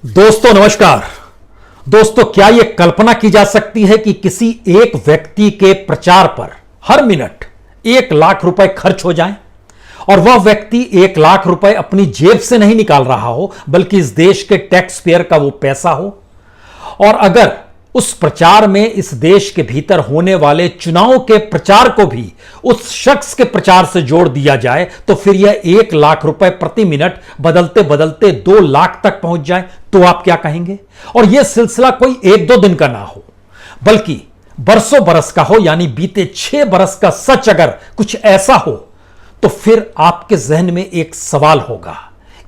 दोस्तों नमस्कार। दोस्तों क्या यह कल्पना की जा सकती है कि किसी एक व्यक्ति के प्रचार पर हर मिनट 1,00,000 रुपए खर्च हो जाएं और वह व्यक्ति 1,00,000 रुपए अपनी जेब से नहीं निकाल रहा हो बल्कि इस देश के टैक्स पेयर का वो पैसा हो, और अगर उस प्रचार में इस देश के भीतर होने वाले चुनाव के प्रचार को भी उस शख्स के प्रचार से जोड़ दिया जाए तो फिर यह 1,00,000 रुपए प्रति मिनट बदलते बदलते 2,00,000 तक पहुंच जाए तो आप क्या कहेंगे? और यह सिलसिला कोई 1-2 दिन का ना हो बल्कि बरसों बरस का हो, यानी बीते 6 बरस का सच अगर कुछ ऐसा हो तो फिर आपके जहन में एक सवाल होगा,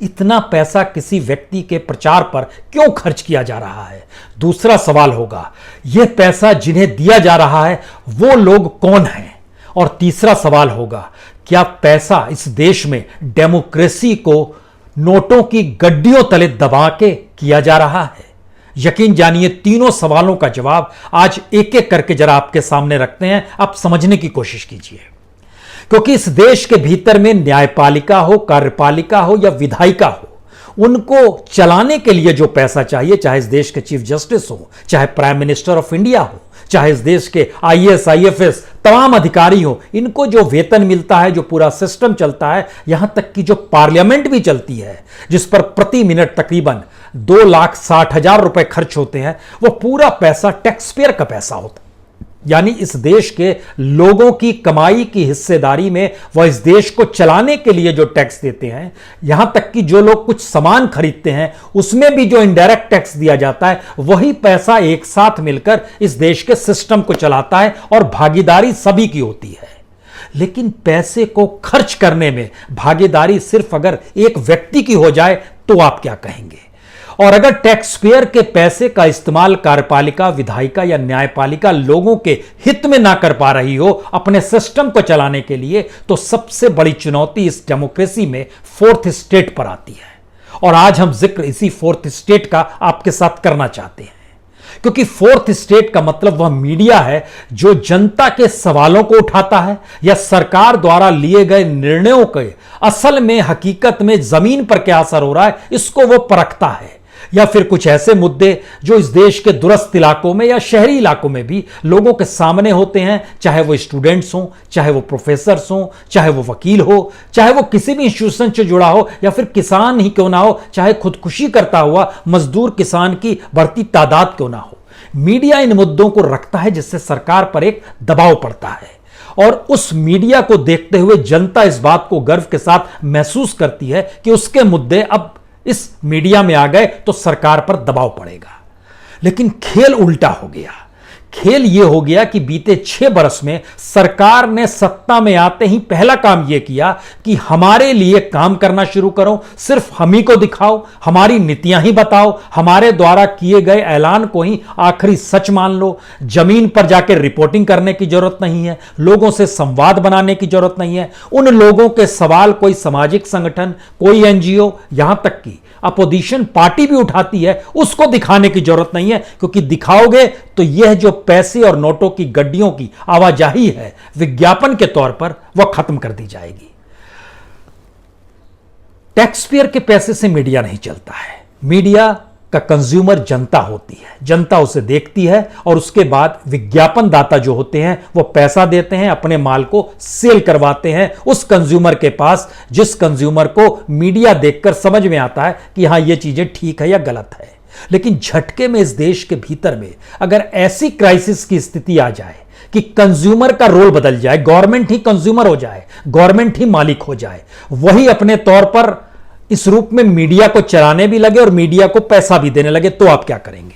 इतना पैसा किसी व्यक्ति के प्रचार पर क्यों खर्च किया जा रहा है? दूसरा सवाल होगा, यह पैसा जिन्हें दिया जा रहा है वो लोग कौन हैं? और तीसरा सवाल होगा, क्या पैसा इस देश में डेमोक्रेसी को नोटों की गड्डियों तले दबा के किया जा रहा है? यकीन जानिए तीनों सवालों का जवाब आज एक एक करके जरा आपके सामने रखते हैं, आप समझने की कोशिश कीजिए। क्योंकि इस देश के भीतर में न्यायपालिका हो, कार्यपालिका हो या विधायिका हो, उनको चलाने के लिए जो पैसा चाहिए, चाहे इस देश के चीफ जस्टिस हो, चाहे प्राइम मिनिस्टर ऑफ इंडिया हो, चाहे इस देश के आईएएस आईएफएस तमाम अधिकारी हो, इनको जो वेतन मिलता है, जो पूरा सिस्टम चलता है, यहां तक कि जो पार्लियामेंट भी चलती है जिस पर प्रति मिनट तकरीबन 2,60,000 रुपए खर्च होते हैं, वो पूरा पैसा टैक्स पेयर का पैसा होता है। यानी इस देश के लोगों की कमाई की हिस्सेदारी में वह इस देश को चलाने के लिए जो टैक्स देते हैं, यहां तक कि जो लोग कुछ सामान खरीदते हैं उसमें भी जो इनडायरेक्ट टैक्स दिया जाता है, वही पैसा एक साथ मिलकर इस देश के सिस्टम को चलाता है और भागीदारी सभी की होती है। लेकिन पैसे को खर्च करने में भागीदारी सिर्फ अगर एक व्यक्ति की हो जाए तो आप क्या कहेंगे? और अगर टैक्स पेयर के पैसे का इस्तेमाल कार्यपालिका, विधायिका या न्यायपालिका लोगों के हित में ना कर पा रही हो अपने सिस्टम को चलाने के लिए, तो सबसे बड़ी चुनौती इस डेमोक्रेसी में फोर्थ स्टेट पर आती है। और आज हम जिक्र इसी फोर्थ स्टेट का आपके साथ करना चाहते हैं, क्योंकि फोर्थ स्टेट का मतलब वह मीडिया है जो जनता के सवालों को उठाता है या सरकार द्वारा लिए गए निर्णयों के असल में हकीकत में जमीन पर क्या असर हो रहा है इसको वो परखता है, या फिर कुछ ऐसे मुद्दे जो इस देश के दूरस्थ इलाकों में या शहरी इलाकों में भी लोगों के सामने होते हैं, चाहे वो स्टूडेंट्स हों, चाहे वो प्रोफेसर्स हों, चाहे वो वकील हो, चाहे वो किसी भी इंस्टीट्यूशन से जुड़ा हो, या फिर किसान ही क्यों ना हो, चाहे खुदकुशी करता हुआ मजदूर किसान की बढ़ती तादाद क्यों ना हो। मीडिया इन मुद्दों को रखता है जिससे सरकार पर एक दबाव पड़ता है, और उस मीडिया को देखते हुए जनता इस बात को गर्व के साथ महसूस करती है कि उसके मुद्दे अब इस मीडिया में आ गए तो सरकार पर दबाव पड़ेगा। लेकिन खेल उल्टा हो गया। खेल यह हो गया कि बीते 6 बरस में सरकार ने सत्ता में आते ही पहला काम यह किया कि हमारे लिए काम करना शुरू करो, सिर्फ हम ही को दिखाओ, हमारी नीतियां ही बताओ, हमारे द्वारा किए गए ऐलान को ही आखिरी सच मान लो, जमीन पर जाकर रिपोर्टिंग करने की जरूरत नहीं है, लोगों से संवाद बनाने की जरूरत नहीं है, उन लोगों के सवाल कोई सामाजिक संगठन, कोई एनजीओ, यहां तक कि अपोजिशन पार्टी भी उठाती है, उसको दिखाने की जरूरत नहीं है, क्योंकि दिखाओगे तो यह जो पैसे और नोटों की गड्डियों की आवाजाही है विज्ञापन के तौर पर वह खत्म कर दी जाएगी। टैक्स पेयर के पैसे से मीडिया नहीं चलता है। मीडिया का कंज्यूमर जनता होती है, जनता उसे देखती है और उसके बाद विज्ञापन दाता जो होते हैं वो पैसा देते हैं, अपने माल को सेल करवाते हैं उस कंज्यूमर के पास, जिस कंज्यूमर को मीडिया देखकर समझ में आता है कि हां ये चीजें ठीक है या गलत है। लेकिन झटके में इस देश के भीतर में अगर ऐसी क्राइसिस की स्थिति आ जाए कि कंज्यूमर का रोल बदल जाए, गवर्नमेंट ही कंज्यूमर हो जाए, गवर्नमेंट ही मालिक हो जाए, वही अपने तौर पर इस रूप में मीडिया को चलाने भी लगे और मीडिया को पैसा भी देने लगे, तो आप क्या करेंगे?